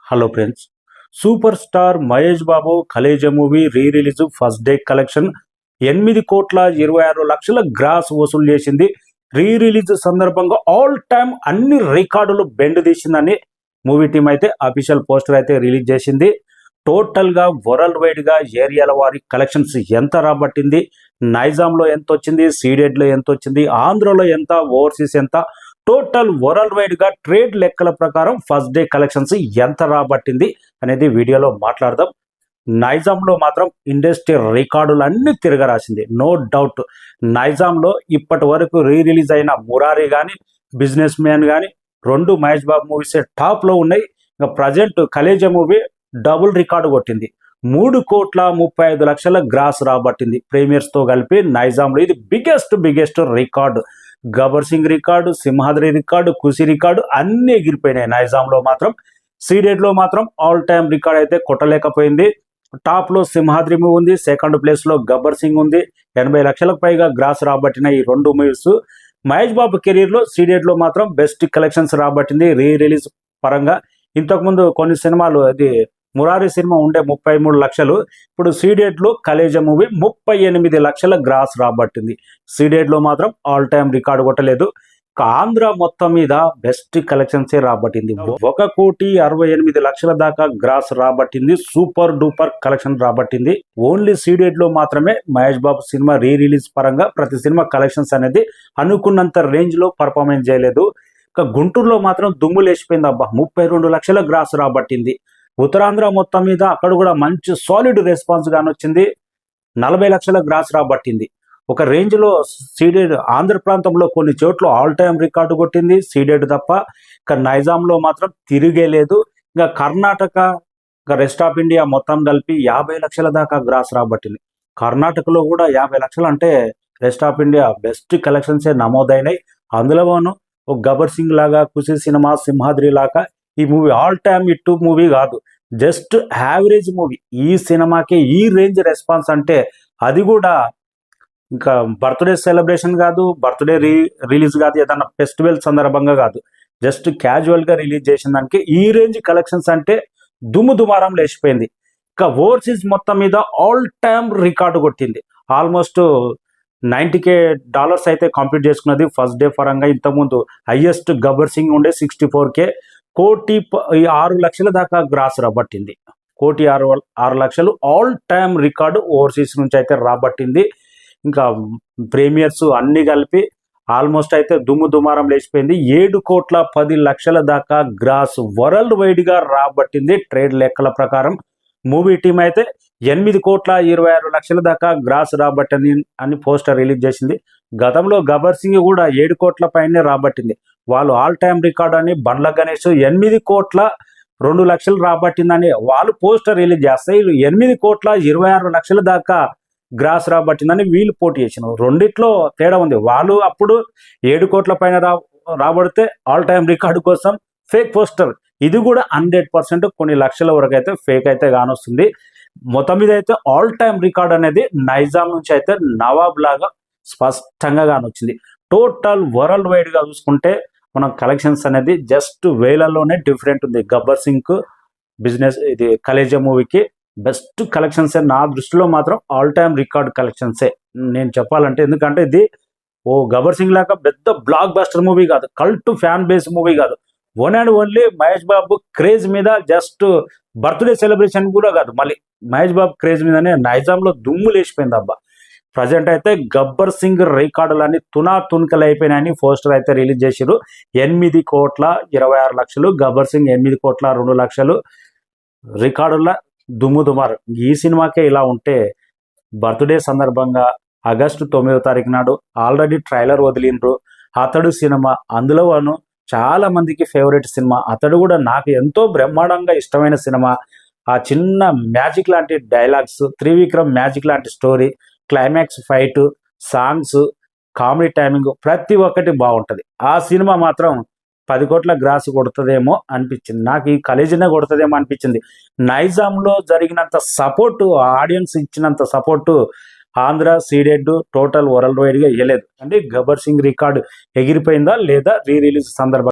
Hello friends, super star Mahesh Babu Khaleja movie re release first day collection 8,26,00,000 gross వసూలు చేసింది. రీ రిలీజ్ సందర్భంగా ఆల్ టైమ్ అన్ని రికార్డులు బెండ్ తీసిందని మూవీ టీం అయితే అఫీషియల్ పోస్టర్ అయితే రిలీజ్ చేసింది. టోటల్గా వరల్డ్ వైడ్గా ఏరియాల వారి కలెక్షన్స్ ఎంత రాబట్టింది, నైజాంలో ఎంత వచ్చింది, సీడెడ్లో ఎంత వచ్చింది, ఆంధ్రలో ఎంత, ఓవర్సీస్ ఎంత, టోటల్ వరల్డ్ వైడ్ గా ట్రేడ్ లెక్కల ప్రకారం ఫస్ట్ డే కలెక్షన్స్ ఎంత రాబట్టింది అనేది వీడియోలో మాట్లాడదాం. నైజాంలో మాత్రం ఇండస్ట్రీ రికార్డులు అన్ని తిరగరాసింది, నో డౌట్. నైజాంలో ఇప్పటి వరకు రీ రిలీజ్ అయిన మురారి కానీ, బిజినెస్ మ్యాన్ కానీ, రెండు మహేష్ బాబు మూవీసే టాప్లో ఉన్నాయి. ఇంకా present Khaleja movie double record కొట్టింది, 3,35,00,000 గ్రాస్ రాబట్టింది ప్రీమియర్స్తో కలిపి. నైజాంలో ఇది biggest record. Gabbar Singh record, Simhadri record, Kushi record అన్నీ ఎగిరిపోయినాయి. నైజాంలో మాత్రం సీడెడ్లో మాత్రం ఆల్ టైమ్ రికార్డ్ అయితే కొట్టలేకపోయింది. టాప్లో సింహాద్రి మూవీ ఉంది, సెకండ్ ప్లేస్లో గబ్బర్ సింగ్ ఉంది. 80 లక్షలకు పైగా గ్రాస్ రాబట్టిన ఈ రెండు మూవీస్ మహేష్ బాబు కెరీర్లో సీడెడ్లో మాత్రం బెస్ట్ కలెక్షన్స్ రాబట్టింది రీ రిలీజ్ పరంగా. ఇంతకుముందు కొన్ని సినిమాలు, అది మురారి సినిమా ఉండే 33 లక్షలు, ఇప్పుడు సీడెడ్లో కలేజా మూవీ 38 లక్షల గ్రాస్ రాబట్టింది. సీడెడ్లో మాత్రం ఆల్ టైమ్ రికార్డు కొట్టలేదు. ఆంధ్ర మొత్తం మీద బెస్ట్ కలెక్షన్సే రాబట్టింది. 1,68,00,000 దాకా గ్రాస్ రాబట్టింది. సూపర్ డూపర్ కలెక్షన్ రాబట్టింది. ఓన్లీ సీడెడ్లో మాత్రమే Mahesh Babu cinema re release పరంగా ప్రతి సినిమా కలెక్షన్స్ అనేది అనుకున్నంత రేంజ్లో పర్ఫార్మెన్స్ చేయలేదు. ఇక గుంటూరులో మాత్రం దుమ్ము లేచిపోయింది. 32 లక్షల గ్రాస్ రాబట్టింది. ఉత్తరాంధ్ర మొత్తం మీద అక్కడ కూడా మంచి సాలిడ్ రెస్పాన్స్ గానొచ్చింది. 40 లక్షల గ్రాస్ రాబట్టింది. ఒక రేంజ్లో సీడెడ్ ఆంధ్ర ప్రాంతంలో కొన్ని చోట్ల ఆల్ టైమ్ రికార్డు కొట్టింది సీడెడ్ తప్ప. ఇక నైజాంలో మాత్రం తిరిగే లేదు. ఇంకా కర్ణాటక, ఇంకా రెస్ట్ ఆఫ్ ఇండియా మొత్తం కలిపి 50 లక్షల దాకా గ్రాస్ రాబట్టింది. కర్ణాటకలో కూడా 50 లక్షలు అంటే రెస్ట్ ఆఫ్ ఇండియా బెస్ట్ కలెక్షన్సే నమోదైనాయి. అందులోనూ ఒక గబ్బర్ సింగ్ లాగా, ఖుషి సినిమా, సింహాద్రి లాగా ఈ movie all time hit movie కాదు, జస్ట్ యావరేజ్ మూవీ. ఈ సినిమాకి ఈ రేంజ్ రెస్పాన్స్ అంటే అది కూడా ఇంకా బర్త్డే సెలబ్రేషన్ కాదు, బర్త్డే రిలీజ్ కాదు, ఏదన్నా ఫెస్టివల్ సందర్భంగా కాదు, జస్ట్ క్యాజువల్గా రిలీజ్ చేసిన దానికి ఈ రేంజ్ కలెక్షన్స్ అంటే దుమారం లేచిపోయింది. ఇంకా ఓవర్సీస్ మొత్తం మీద ఆల్ టైమ్ రికార్డు కొట్టింది. ఆల్మోస్ట్ $90,000 అయితే కంప్లీట్ చేసుకున్నది ఫస్ట్ డే పరంగా. ఇంతకుముందు హైయెస్ట్ గబ్బర్ సింగ్ ఉండే 64K. 1,06,00,000 దాకా గ్రాస్ రాబట్టింది. 1,06,00,000 ఆల్ టైమ్ రికార్డు ఓవర్సీస్ నుంచి అయితే రాబట్టింది. ఇంకా ప్రీమియర్స్ అన్ని కలిపి ఆల్మోస్ట్ అయితే దుమారం లేచిపోయింది. 7,10,00,000 దాకా గ్రాస్ వరల్డ్ వైడ్గా రాబట్టింది ట్రేడ్ లెక్కల ప్రకారం. మూవీ టీం అయితే 8,26,00,000 దాకా గ్రాస్ రాబట్టింది అని పోస్టర్ రిలీజ్ చేసింది. గతంలో గబ్బర్ సింగ్ కూడా 7 కోట్ల పైనే రాబట్టింది. వాళ్ళు ఆల్ టైమ్ రికార్డ్ అని బండ్ల గణేష్ 8,02,00,000 రాబట్టిందని వాళ్ళు పోస్టర్ రిలీజ్ చేస్తే, వీళ్ళు 8,26,00,000 దాకా గ్రాస్ రాబట్టిందని వీళ్ళు పోటీ చేసినారు. రెండిట్లో తేడా ఉంది. వాళ్ళు అప్పుడు 7 కోట్ల పైన రాబడితే ఆల్ టైమ్ రికార్డు కోసం ఫేక్ పోస్టర్. ఇది కూడా 100% కొన్ని లక్షల వరకు అయితే ఫేక్ అయితే కానొస్తుంది. మొత్తం మీద అయితే ఆల్ టైమ్ రికార్డ్ అనేది నైజాం నుంచి అయితే నవాబ్ లాగా స్పష్టంగా కానొచ్చింది. టోటల్ వరల్డ్ వైడ్గా చూసుకుంటే మనం కలెక్షన్స్ అనేది జస్ట్ వేలలోనే డిఫరెంట్ ఉంది. గబ్బర్ సింగ్, బిజినెస్, ఇది కలేజా మూవీకి బెస్ట్ కలెక్షన్సే నా దృష్టిలో మాత్రం ఆల్ టైమ్ రికార్డ్ కలెక్షన్సే నేను చెప్పాలంటే. ఎందుకంటే ఇది గబ్బర్ సింగ్ లాగా పెద్ద బ్లాక్ బస్టర్ మూవీ కాదు, కల్ట్ ఫ్యాన్ బేస్ మూవీ కాదు, one and only Mahesh Babu craze మీద, జస్ట్ బర్త్డే సెలబ్రేషన్ కూడా కాదు, మళ్ళీ మహేష్ బాబు క్రేజ్ మీదనే నైజాంలో దుమ్ము లేచిపోయింది. ప్రజెంట్ అయితే గబ్బర్ సింగ్ రికార్డులన్నీ తునకలు అయిపోయినాయని పోస్టర్ అయితే రిలీజ్ చేసారు. 8,26,00,000 గబ్బర్ సింగ్ 8,02,00,000 రికార్డుల దుమారం. ఈ సినిమాకే ఇలా ఉంటే బర్త్డే సందర్భంగా ఆగస్టు 9వ తారీఖు నాడు ఆల్రెడీ ట్రైలర్ వదిలిండ్రు. అతడు సినిమా, అందులోను చాలా మందికి ఫేవరెట్ సినిమా. అతడు కూడా నాకు ఎంతో బ్రహ్మాండంగా ఇష్టమైన సినిమా. ఆ చిన్న మ్యాజిక్ లాంటి డైలాగ్స్, త్రివిక్రమ్ మ్యాజిక్ లాంటి story, climax fight, songs, comedy timing ప్రతి ఒక్కటి బాగుంటుంది. ఆ సినిమా మాత్రం 10 కోట్ల గ్రాస్ కొడుతుందేమో అనిపించింది నాకు. ఈ కలేజీనే కొడుతుందేమో అనిపించింది. నైజాంలో జరిగినంత సపోర్టు, ఆడియన్స్ ఇచ్చినంత support Andhra, Ceded, total world వైడ్గా ఇవ్వలేదు. అంటే గబ్బర్ సింగ్ రికార్డు ఎగిరిపోయిందా లేదా రీ రిలీజ్ సందర్భంగా